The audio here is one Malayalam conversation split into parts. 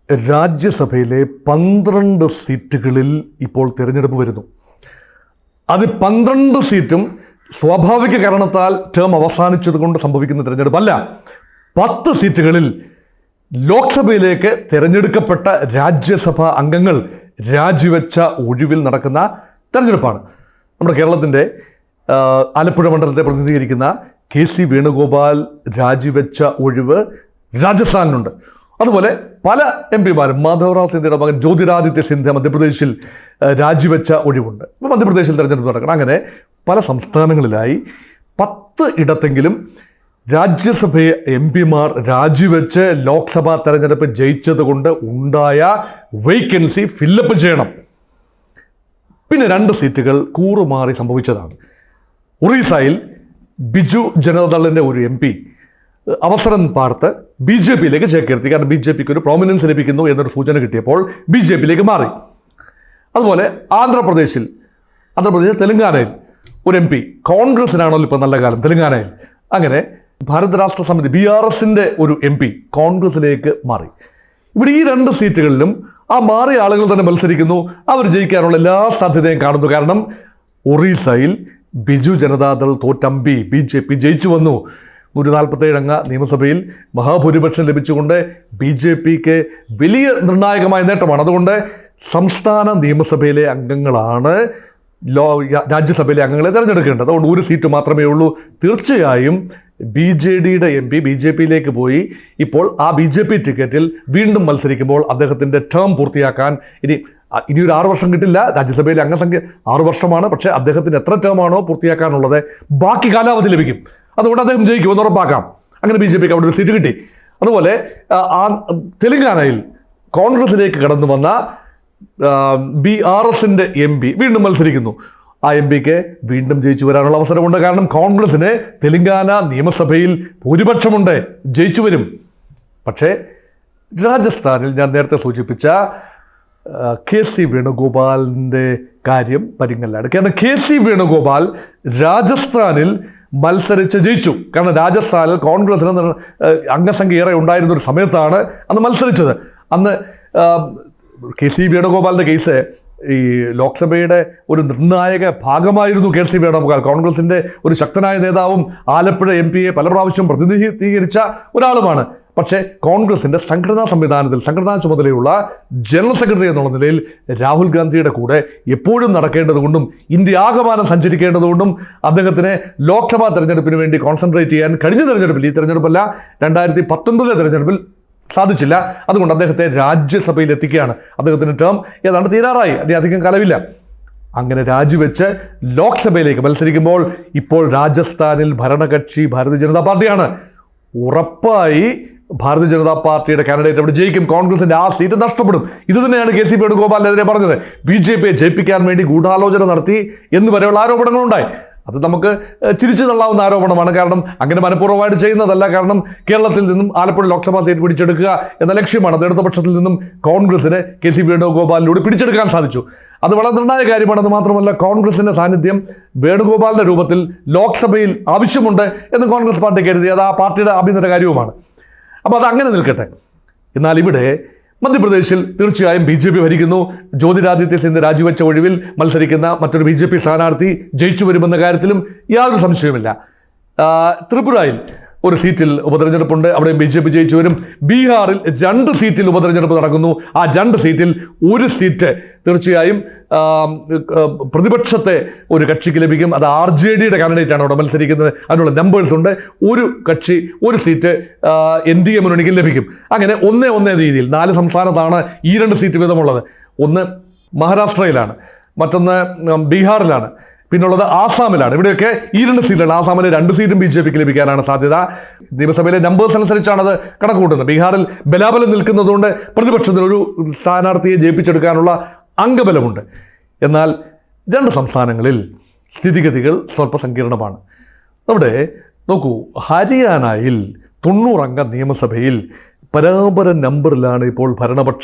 രാജ്യസഭയിലെ 12 സീറ്റുകളിൽ ഇപ്പോൾ തിരഞ്ഞെടുപ്പ് വരുന്നു. അത് 12 സീറ്റും സ്വാഭാവിക കാരണത്താൽ ടേം അവസാനിച്ചതുകൊണ്ട് സംഭവിക്കുന്ന തിരഞ്ഞെടുപ്പല്ല. 10 സീറ്റുകളിൽ ലോക്സഭയിലേക്ക് തിരഞ്ഞെടുക്കപ്പെട്ട രാജ്യസഭാ അംഗങ്ങൾ രാജിവെച്ച ഒഴിവിൽ നടക്കുന്ന തിരഞ്ഞെടുപ്പാണ്. നമ്മുടെ കേരളത്തിൻ്റെ ആലപ്പുഴ മണ്ഡലത്തെ പ്രതിനിധീകരിക്കുന്ന കെ.സി. വേണുഗോപാൽ രാജിവെച്ച ഒഴിവ് രാജസ്ഥാനിലുണ്ട്. അതുപോലെ പല എം പിമാരും, മാധവറാവ് സിന്ധ്യയുടെ മകൻ ജ്യോതിരാദിത്യ സിന്ധ്യ മധ്യപ്രദേശിൽ രാജിവെച്ച ഒഴിവുണ്ട്. ഇപ്പോൾ മധ്യപ്രദേശിൽ തിരഞ്ഞെടുപ്പ് നടക്കണം. അങ്ങനെ പല സംസ്ഥാനങ്ങളിലായി 10 ഇടത്തെങ്കിലും രാജ്യസഭയെ എം പിമാർ രാജിവെച്ച് ലോക്സഭാ തെരഞ്ഞെടുപ്പ് ജയിച്ചത് കൊണ്ട് ഉണ്ടായ വേക്കൻസി ഫില്ലപ്പ് ചെയ്യണം. പിന്നെ 2 സീറ്റുകൾ കൂറുമാറി സംഭവിച്ചതാണ്. ഒറീസയിൽ ബിജു ജനതാദളിൻ്റെ ഒരു എം പി അവസരം പാർത്ത് BJP യിലേക്ക് ചേക്കേർത്തി. കാരണം BJP ഒരു പ്രോമിനൻസ് ലഭിക്കുന്നു എന്നൊരു സൂചന കിട്ടിയപ്പോൾ BJP യിലേക്ക് മാറി. അതുപോലെ ആന്ധ്രാപ്രദേശിൽ തെലങ്കാനയിൽ ഒരു എം പി, കോൺഗ്രസിനാണല്ലോ ഇപ്പോൾ നല്ല കാലം തെലങ്കാനയിൽ, അങ്ങനെ ഭാരത രാഷ്ട്ര സമിതി BRSൻ്റെ ഒരു എം പി കോൺഗ്രസിലേക്ക് മാറി. ഇവിടെ ഈ 2 സീറ്റുകളിലും ആ മാറിയ ആളുകൾ തന്നെ മത്സരിക്കുന്നു. അവർ ജയിക്കാനുള്ള എല്ലാ സാധ്യതയും കാണുന്നു. കാരണം ഒറീസയിൽ ബിജു ജനതാദൾ തോറ്റമ്പി BJP ജയിച്ചു വന്നു. 147 അംഗ നിയമസഭയിൽ മഹാഭൂരിപക്ഷം ലഭിച്ചുകൊണ്ട് BJPക്ക് വലിയ നിർണായകമായ നേട്ടമാണ്. അതുകൊണ്ട് സംസ്ഥാന നിയമസഭയിലെ അംഗങ്ങളാണ് രാജ്യസഭയിലെ അംഗങ്ങളെ തിരഞ്ഞെടുക്കേണ്ടത്. അതുകൊണ്ട് ഒരു സീറ്റ് മാത്രമേ ഉള്ളൂ. തീർച്ചയായും BJDയുടെ എം പി BJP യിലേക്ക് പോയി ഇപ്പോൾ ആ BJP ടിക്കറ്റിൽ വീണ്ടും മത്സരിക്കുമ്പോൾ അദ്ദേഹത്തിൻ്റെ ടേം പൂർത്തിയാക്കാൻ ഇനിയൊരു 6 വർഷം കിട്ടില്ല. രാജ്യസഭയിലെ അംഗസംഖ്യ 6 വർഷമാണ്. പക്ഷേ അദ്ദേഹത്തിന് എത്ര ടേമാണോ പൂർത്തിയാക്കാനുള്ളത് ബാക്കി കാലാവധി ലഭിക്കും. അതുകൊണ്ട് അദ്ദേഹം ജയിക്കുമെന്ന് ഉറപ്പാക്കാം. അങ്ങനെ BJPക്ക് അവിടെ ഒരു സീറ്റ് കിട്ടി. അതുപോലെ തെലങ്കാനയിൽ കോൺഗ്രസിലേക്ക് കടന്നു വന്ന BRSൻ്റെ എം പി വീണ്ടും മത്സരിക്കുന്നു. ആ എം പിക്ക് വീണ്ടും ജയിച്ചു വരാനുള്ള അവസരമുണ്ട്. കാരണം കോൺഗ്രസിന് തെലങ്കാന നിയമസഭയിൽ ഭൂരിപക്ഷമുണ്ട്, ജയിച്ചു വരും. പക്ഷേ രാജസ്ഥാനിൽ ഞാൻ നേരത്തെ സൂചിപ്പിച്ച കെ.സി. വേണുഗോപാലിൻ്റെ കാര്യം പരിങ്ങലാണ്. കാരണം കെ.സി. വേണുഗോപാൽ രാജസ്ഥാനിൽ മത്സരിച്ച് ജയിച്ചു. കാരണം രാജസ്ഥാനിൽ കോൺഗ്രസിന് അംഗസംഖ്യ ഏറെ ഉണ്ടായിരുന്ന ഒരു സമയത്താണ് അന്ന് മത്സരിച്ചത്. അന്ന് കെ.സി. വേണുഗോപാലിൻ്റെ കേസ് ഈ ലോക്സഭയുടെ ഒരു നിർണായക ഭാഗമായിരുന്നു. കെ.സി. വേണുഗോപാൽ കോൺഗ്രസിൻ്റെ ഒരു ശക്തനായ നേതാവും ആലപ്പുഴ എം പിയെ പല പ്രാവശ്യം പ്രതിനിധീകരിച്ച ഒരാളുമാണ്. പക്ഷേ കോൺഗ്രസിൻ്റെ സംഘടനാ സംവിധാനത്തിൽ സംഘടനാ ചുമതലയുള്ള ജനറൽ സെക്രട്ടറി എന്നുള്ള നിലയിൽ രാഹുൽ ഗാന്ധിയുടെ കൂടെ എപ്പോഴും നടക്കേണ്ടതുകൊണ്ടും ഇന്ത്യ ആകമാനം സഞ്ചരിക്കേണ്ടതുകൊണ്ടും അദ്ദേഹത്തിന് ലോക്സഭാ തെരഞ്ഞെടുപ്പിന് വേണ്ടി കോൺസെൻട്രേറ്റ് ചെയ്യാൻ കഴിഞ്ഞ തെരഞ്ഞെടുപ്പിൽ, ഈ തെരഞ്ഞെടുപ്പല്ല 2019 തെരഞ്ഞെടുപ്പിൽ സാധിച്ചില്ല. അതുകൊണ്ട് അദ്ദേഹത്തെ രാജ്യസഭയിൽ എത്തിക്കുകയാണ്. അദ്ദേഹത്തിൻ്റെ ടേം ഏതാണ്ട് തീരാറായി, അധികം കാലമില്ല. അങ്ങനെ രാജിവെച്ച് ലോക്സഭയിലേക്ക് മത്സരിക്കുമ്പോൾ ഇപ്പോൾ രാജസ്ഥാനിൽ ഭരണകക്ഷി ഭാരതീയ ജനതാ പാർട്ടിയാണ്. ഉറപ്പായി ഭാരതീയ ജനതാ പാർട്ടിയുടെ കാൻഡിഡേറ്റ് അവിടെ ജയിക്കും. കോൺഗ്രസിൻ്റെ ആ സീറ്റ് നഷ്ടപ്പെടും. ഇത് തന്നെയാണ് കെ.സി. വേണുഗോപാലിനെതിരെ പറഞ്ഞത്. BJPയെ ജയിപ്പിക്കാൻ വേണ്ടി ഗൂഢാലോചന നടത്തി എന്ന് വരെയുള്ള ആരോപണങ്ങളുണ്ടായി. അത് നമുക്ക് ചിരിച്ചു തള്ളാവുന്ന ആരോപണമാണ്. കാരണം അങ്ങനെ മനഃപൂർവ്വമായിട്ട് ചെയ്യുന്നതല്ല. കാരണം കേരളത്തിൽ നിന്നും ആലപ്പുഴ ലോക്സഭാ സീറ്റ് പിടിച്ചെടുക്കുക എന്ന ലക്ഷ്യമാണ്. അത് ഇടതുപക്ഷത്തിൽ നിന്നും കോൺഗ്രസിന് കെ.സി. വേണുഗോപാലിലൂടെ പിടിച്ചെടുക്കാൻ സാധിച്ചു. അത് വളരെ നിർണായക കാര്യമാണെന്ന് മാത്രമല്ല, കോൺഗ്രസിൻ്റെ സാന്നിധ്യം വേണുഗോപാലിൻ്റെ രൂപത്തിൽ ലോക്സഭയിൽ ആവശ്യമുണ്ട് എന്ന് കോൺഗ്രസ് പാർട്ടി കരുതി. അത് ആ പാർട്ടിയുടെ ആഭ്യന്തര കാര്യവുമാണ്. അപ്പോൾ അത് അങ്ങനെ നിൽക്കട്ടെ. എന്നാൽ ഇവിടെ മധ്യപ്രദേശിൽ തീർച്ചയായും BJP ഭരിക്കുന്നു. ജ്യോതിരാദിത്യ സിന്ധ്യ രാജിവെച്ച ഒഴിവിൽ മത്സരിക്കുന്ന മറ്റൊരു BJP സ്ഥാനാർത്ഥി ജയിച്ചു വരുമെന്ന കാര്യത്തിലും യാതൊരു സംശയവുമില്ല. ത്രിപുരയിൽ ഒരു സീറ്റിൽ ഉപതെരഞ്ഞെടുപ്പുണ്ട്, അവിടെ BJP ജയിച്ചു വരും. ബീഹാറിൽ 2 സീറ്റിൽ ഉപതെരഞ്ഞെടുപ്പ് നടക്കുന്നു. ആ 2 സീറ്റിൽ ഒരു സീറ്റ് തീർച്ചയായും പ്രതിപക്ഷത്തെ ഒരു കക്ഷിക്ക് ലഭിക്കും. അത് RJDയുടെ കാൻഡിഡേറ്റാണ് അവിടെ മത്സരിക്കുന്നത്. അതിനുള്ള നമ്പേഴ്സ് ഉണ്ട്. ഒരു കക്ഷി ഒരു സീറ്റ് NDA മുന്നണിക്ക് ലഭിക്കും. അങ്ങനെ 1-1 രീതിയിൽ 4 സംസ്ഥാനത്താണ് ഈ 2 സീറ്റ് വീതമുള്ളത്. ഒന്ന് മഹാരാഷ്ട്രയിലാണ്, മറ്റൊന്ന് ബീഹാറിലാണ്, പിന്നുള്ളത് ആസാമിലാണ്. ഇവിടെയൊക്കെ ഈ 2 സീറ്റുകൾ, ആസാമിലെ 2 സീറ്റും BJPക്ക് ലഭിക്കാനാണ് സാധ്യത. നിയമസഭയിലെ നമ്പേഴ്സ് അനുസരിച്ചാണ് അത് കണക്ക് കൂട്ടുന്നത്. ബീഹാറിൽ ബലാബലം നിൽക്കുന്നതുകൊണ്ട് പ്രതിപക്ഷത്തിന് ഒരു സ്ഥാനാർത്ഥിയെ ജയിപ്പിച്ചെടുക്കാനുള്ള അംഗബലമുണ്ട്. എന്നാൽ 2 സംസ്ഥാനങ്ങളിൽ സ്ഥിതിഗതികൾ സ്വല്പ സങ്കീർണമാണ്. അവിടെ നോക്കൂ, ഹരിയാനയിൽ 90 അംഗ നിയമസഭയിൽ പരാപര നമ്പറിലാണ് ഇപ്പോൾ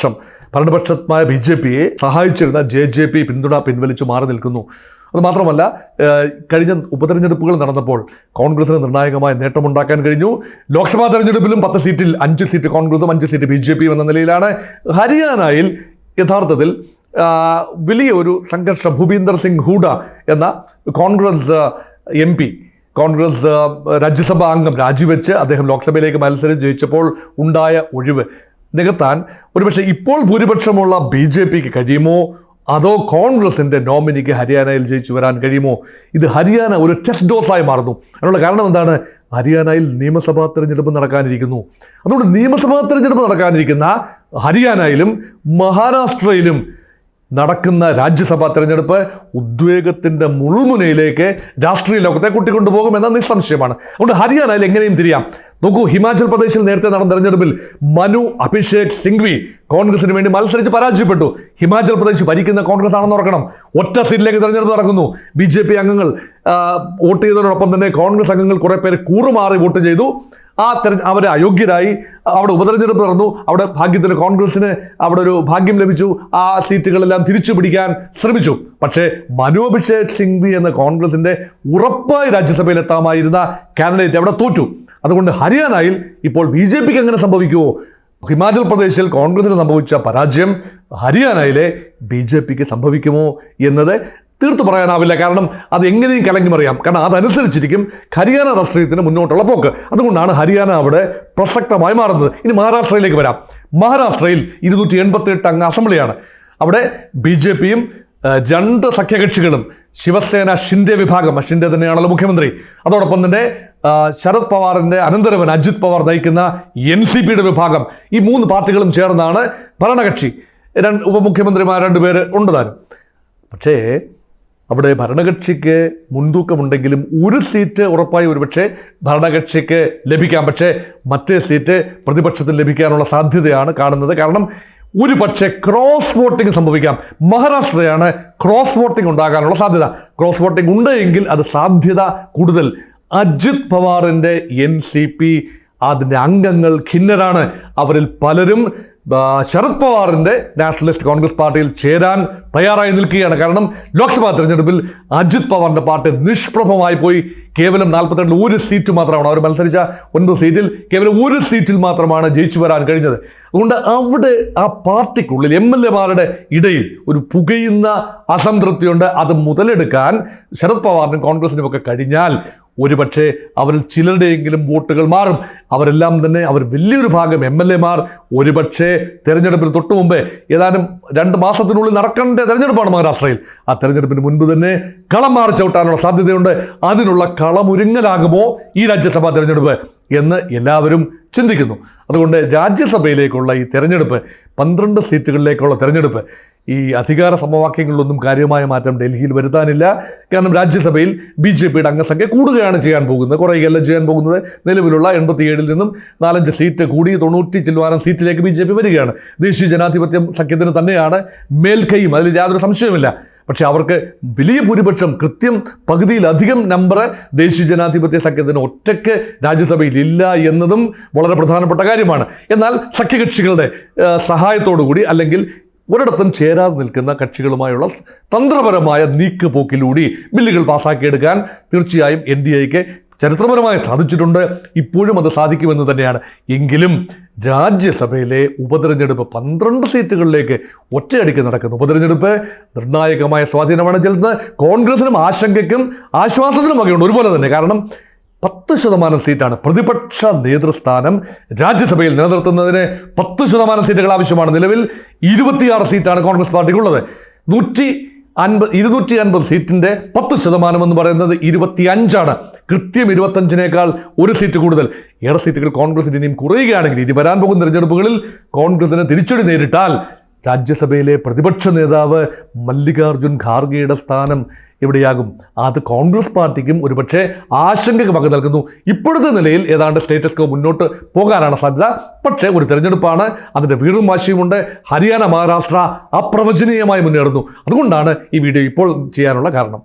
ഭരണപക്ഷമായ BJPയെ സഹായിച്ചിരുന്ന JJP പിന്തുണ പിൻവലിച്ചു മാറി നിൽക്കുന്നു. അതുമാത്രമല്ല കഴിഞ്ഞ ഉപതെരഞ്ഞെടുപ്പുകൾ നടന്നപ്പോൾ കോൺഗ്രസിന് നിർണായകമായ നേട്ടമുണ്ടാക്കാൻ കഴിഞ്ഞു. ലോക്സഭാ തെരഞ്ഞെടുപ്പിലും 10 സീറ്റിൽ 5 സീറ്റ് കോൺഗ്രസും 5 സീറ്റ് BJP എന്ന നിലയിലാണ്. ഹരിയാനയിൽ യഥാർത്ഥത്തിൽ വലിയ ഒരു സംഘർഷം. ഭൂപീന്ദർ സിംഗ് ഹൂഡ എന്ന കോൺഗ്രസ് MP, കോൺഗ്രസ് രാജ്യസഭാ അംഗം രാജിവെച്ച് അദ്ദേഹം ലോക്സഭയിലേക്ക് മത്സരിച്ച് ജയിച്ചപ്പോൾ ഉണ്ടായ ഒഴിവ് നികത്താൻ ഒരുപക്ഷെ ഇപ്പോൾ ഭൂരിപക്ഷമുള്ള BJPക്ക് കഴിയുമോ, അതോ കോൺഗ്രസിൻ്റെ നോമിനിക്ക് ഹരിയാനയിൽ ജയിച്ചു വരാൻ കഴിയുമോ? ഇത് ഹരിയാന ഒരു ടെസ്റ്റ് ഡോസായി മാറുന്നു. അതിനുള്ള കാരണം എന്താണ്? ഹരിയാനയിൽ നിയമസഭാ തെരഞ്ഞെടുപ്പ് നടക്കാനിരിക്കുന്നു. അതുകൊണ്ട് നിയമസഭാ തെരഞ്ഞെടുപ്പ് നടക്കാനിരിക്കുന്ന ഹരിയാനയിലും മഹാരാഷ്ട്രയിലും നടക്കുന്ന രാജ്യസഭാ തെരഞ്ഞെടുപ്പ് ഉദ്വേഗത്തിൻ്റെ മുൾമുനയിലേക്ക് രാഷ്ട്രീയ ലോകത്തെ കൂട്ടിക്കൊണ്ടുപോകുമെന്ന നിസ്സംശയമാണ്. അതുകൊണ്ട് ഹരിയാനയിൽ എങ്ങനെയും തിരിയാം. നോക്കൂ, ഹിമാചൽ പ്രദേശിൽ നേരത്തെ നടന്ന തെരഞ്ഞെടുപ്പിൽ മനു അഭിഷേക് സിംഗ്വി കോൺഗ്രസിന് വേണ്ടി മത്സരിച്ച് പരാജയപ്പെട്ടു. ഹിമാചൽ പ്രദേശ് ഭരിക്കുന്ന കോൺഗ്രസ് ആണെന്ന് ഓർക്കണം. ഒറ്റ സീറ്റിലേക്ക് തെരഞ്ഞെടുപ്പ് നടക്കുന്നു. BJP അംഗങ്ങൾ വോട്ട് ചെയ്തതിനോടൊപ്പം തന്നെ കോൺഗ്രസ് അംഗങ്ങൾ കുറേ പേര് കൂറുമാറി വോട്ട് ചെയ്തു. അവരെ അയോഗ്യരായി. അവിടെ ഉപതെരഞ്ഞെടുപ്പ് നടന്നു. അവിടെ ഭാഗ്യത്തിന് കോൺഗ്രസിന് അവിടെ ഒരു ഭാഗ്യം ലഭിച്ചു. ആ സീറ്റുകളെല്ലാം തിരിച്ചു പിടിക്കാൻ ശ്രമിച്ചു. പക്ഷേ മനു അഭിഷേക് സിംഗ്വി എന്ന കോൺഗ്രസിൻ്റെ ഉറപ്പായി രാജ്യസഭയിൽ എത്താമായിരുന്ന കാൻഡിഡേറ്റ് അവിടെ തോറ്റു. അതുകൊണ്ട് ഹരിയാനയിൽ ഇപ്പോൾ BJPക്ക് എങ്ങനെ സംഭവിക്കുമോ? ഹിമാചൽ പ്രദേശിൽ കോൺഗ്രസിന് സംഭവിച്ച പരാജയം ഹരിയാനയിലെ BJPക്ക് സംഭവിക്കുമോ എന്നത് തീർത്ത് പറയാനാവില്ല. കാരണം അത് എങ്ങനെയും കലങ്ങി മറിയാം. കാരണം അതനുസരിച്ചിരിക്കും ഹരിയാന രാഷ്ട്രീയത്തിന് മുന്നോട്ടുള്ള പോക്ക്. അതുകൊണ്ടാണ് ഹരിയാന അവിടെ പ്രസക്തമായി മാറുന്നത്. ഇനി മഹാരാഷ്ട്രയിലേക്ക് വരാം. മഹാരാഷ്ട്രയിൽ 288 അംഗ അസംബ്ലിയാണ്. അവിടെ BJPയും 2 സഖ്യകക്ഷികളും ശിവസേന ഷിൻഡെ വിഭാഗം, ഷിൻഡെ തന്നെയാണല്ലോ മുഖ്യമന്ത്രി, അതോടൊപ്പം തന്നെ ശരത് പവാറിൻ്റെ അനന്തരവൻ അജിത് പവാർ നയിക്കുന്ന NCPയുടെ വിഭാഗം, ഈ 3 പാർട്ടികളും ചേർന്നാണ് ഭരണകക്ഷി. ഉപമുഖ്യമന്ത്രിമാർ 2 പേര് ഉണ്ട് താനും. പക്ഷേ അവിടെ ഭരണകക്ഷിക്ക് മുൻതൂക്കമുണ്ടെങ്കിലും ഒരു സീറ്റ് ഉറപ്പായി ഒരുപക്ഷെ ഭരണകക്ഷിക്ക് ലഭിക്കാം. പക്ഷേ മറ്റേ സീറ്റ് പ്രതിപക്ഷത്തിന് ലഭിക്കാനുള്ള സാധ്യതയാണ് കാണുന്നത്. കാരണം ഒരു പക്ഷേ ക്രോസ് വോട്ടിംഗ് സംഭവിക്കാം. മഹാരാഷ്ട്രയാണ് ക്രോസ് വോട്ടിംഗ് ഉണ്ടാകാനുള്ള സാധ്യത. ക്രോസ് വോട്ടിംഗ് ഉണ്ട് എങ്കിൽ അത് സാധ്യത കൂടുതൽ. അജിത് പവാറിൻ്റെ NCP അതിൻ്റെ അംഗങ്ങൾ ഖിന്നരാണ്. അവരിൽ പലരും ശരത് പവാറിൻ്റെ നാഷണലിസ്റ്റ് കോൺഗ്രസ് പാർട്ടിയിൽ ചേരാൻ തയ്യാറായി നിൽക്കുകയാണ്. കാരണം ലോക്സഭാ തെരഞ്ഞെടുപ്പിൽ അജിത് പവാറിൻ്റെ പാർട്ടി നിഷ്പ്രഭമായി പോയി. കേവലം 42 ഒരു സീറ്റ് മാത്രമാണ് അവർ മത്സരിച്ച 9 സീറ്റിൽ കേവലം ഒരു സീറ്റിൽ മാത്രമാണ് ജയിച്ചു വരാൻ കഴിഞ്ഞത്. അതുകൊണ്ട് അവിടെ ആ പാർട്ടിക്കുള്ളിൽ MLA-മാരുടെ ഇടയിൽ ഒരു പുകയുന്ന അസംതൃപ്തിയുണ്ട്. അത് മുതലെടുക്കാൻ ശരത് പവാറിനും കോൺഗ്രസിനും ഒക്കെ കഴിഞ്ഞാൽ ഒരുപക്ഷെ അവരിൽ ചിലരുടെയെങ്കിലും വോട്ടുകൾ മാറും. അവരെല്ലാം തന്നെ അവർ വലിയൊരു ഭാഗം MLA-മാർ ഒരുപക്ഷെ തെരഞ്ഞെടുപ്പിന് തൊട്ട് മുമ്പേ ഏതാനും 2 മാസത്തിനുള്ളിൽ നടക്കേണ്ട തെരഞ്ഞെടുപ്പാണ് മഹാരാഷ്ട്രയിൽ. ആ തെരഞ്ഞെടുപ്പിന് മുൻപ് തന്നെ കളം മാറി ചവിട്ടാനുള്ള സാധ്യതയുണ്ട്. അതിനുള്ള കളമൊരുങ്ങലാകുമോ ഈ രാജ്യസഭാ തെരഞ്ഞെടുപ്പ് എന്ന് എല്ലാവരും ചിന്തിക്കുന്നു. അതുകൊണ്ട് രാജ്യസഭയിലേക്കുള്ള ഈ തെരഞ്ഞെടുപ്പ്, 12 സീറ്റുകളിലേക്കുള്ള തെരഞ്ഞെടുപ്പ്, ഈ അധികാര സമവാക്യങ്ങളിലൊന്നും കാര്യമായ മാറ്റം ഡൽഹിയിൽ വരുത്താനില്ല. കാരണം രാജ്യസഭയിൽ BJPയുടെ അംഗസംഖ്യ കൂടുകയാണ് ചെയ്യാൻ പോകുന്നത്, കുറയുകയല്ല ചെയ്യാൻ പോകുന്നത്. നിലവിലുള്ള 87-ൽ നിന്നും 4-5 സീറ്റ് കൂടി 90 ചില്ലുവാനം സീറ്റിലേക്ക് BJP വരികയാണ്. ദേശീയ ജനാധിപത്യം സഖ്യത്തിന് തന്നെയാണ് മേൽക്കൈയും, അതിൽ യാതൊരു സംശയവുമില്ല. പക്ഷേ അവർക്ക് വലിയ ഭൂരിപക്ഷം, കൃത്യം പകുതിയിലധികം നമ്പർ ദേശീയ ജനാധിപത്യ സഖ്യത്തിന് ഒറ്റയ്ക്ക് രാജ്യസഭയിൽ ഇല്ല എന്നതും വളരെ പ്രധാനപ്പെട്ട കാര്യമാണ്. എന്നാൽ സഖ്യകക്ഷികളുടെ സഹായത്തോടു കൂടി അല്ലെങ്കിൽ ഒരിടത്തും ചേരാതെ നിൽക്കുന്ന കക്ഷികളുമായുള്ള തന്ത്രപരമായ നീക്കുപോക്കിലൂടെ ബില്ലുകൾ പാസ്സാക്കിയെടുക്കാൻ തീർച്ചയായും NDAക്ക് ചരിത്രപരമായി സാധിച്ചിട്ടുണ്ട്. ഇപ്പോഴും അത് സാധിക്കുമെന്ന് തന്നെയാണ്. എങ്കിലും രാജ്യസഭയിലെ ഉപതെരഞ്ഞെടുപ്പ് 12 സീറ്റുകളിലേക്ക് ഒറ്റയടിക്ക് നടക്കുന്ന ഉപതെരഞ്ഞെടുപ്പ് നിർണായകമായ സ്വാധീനമാണ് ചെലുത്തുന്നത്. കോൺഗ്രസിനും ആശങ്കയ്ക്കും ആശ്വാസത്തിനും വകയുണ്ട് ഒരുപോലെ തന്നെ. കാരണം 10% സീറ്റാണ് പ്രതിപക്ഷ നേതൃസ്ഥാനം രാജ്യസഭയിൽ നിലനിർത്തുന്നതിന് 10% സീറ്റുകൾ ആവശ്യമാണ്. നിലവിൽ 26 സീറ്റാണ് കോൺഗ്രസ് പാർട്ടിക്കുള്ളത്. 250 സീറ്റിൻ്റെ 10% എന്ന് പറയുന്നത് 25ആണ്. കൃത്യം 25-നേക്കാൾ ഒരു സീറ്റ് കൂടുതൽ. ഏറെ സീറ്റുകൾ കോൺഗ്രസിന് ഇനിയും കുറയുകയാണെങ്കിൽ, ഇനി വരാൻ പോകുന്ന തെരഞ്ഞെടുപ്പുകളിൽ കോൺഗ്രസിന് തിരിച്ചടി നേരിട്ടാൽ രാജ്യസഭയിലെ പ്രതിപക്ഷ നേതാവ് മല്ലികാർജുൻ ഖാർഗെയുടെ സ്ഥാനം എവിടെയാകും? അത് കോൺഗ്രസ് പാർട്ടിക്കും ഒരുപക്ഷെ ആശങ്കയ്ക്ക് വക നൽകുന്നു. ഇപ്പോഴത്തെ നിലയിൽ ഏതാണ്ട് സ്റ്റേറ്റസ് കോ മുന്നോട്ട് പോകാനാണ് സാധ്യത. പക്ഷേ ഒരു തെരഞ്ഞെടുപ്പാണ്, അതിൻ്റെ വീറും വാശിയുമുണ്ട്. ഹരിയാന, മഹാരാഷ്ട്ര അപ്രവചനീയമായി മുന്നേറുന്നു. അതുകൊണ്ടാണ് ഈ വീഡിയോ ഇപ്പോൾ ചെയ്യാനുള്ള കാരണം.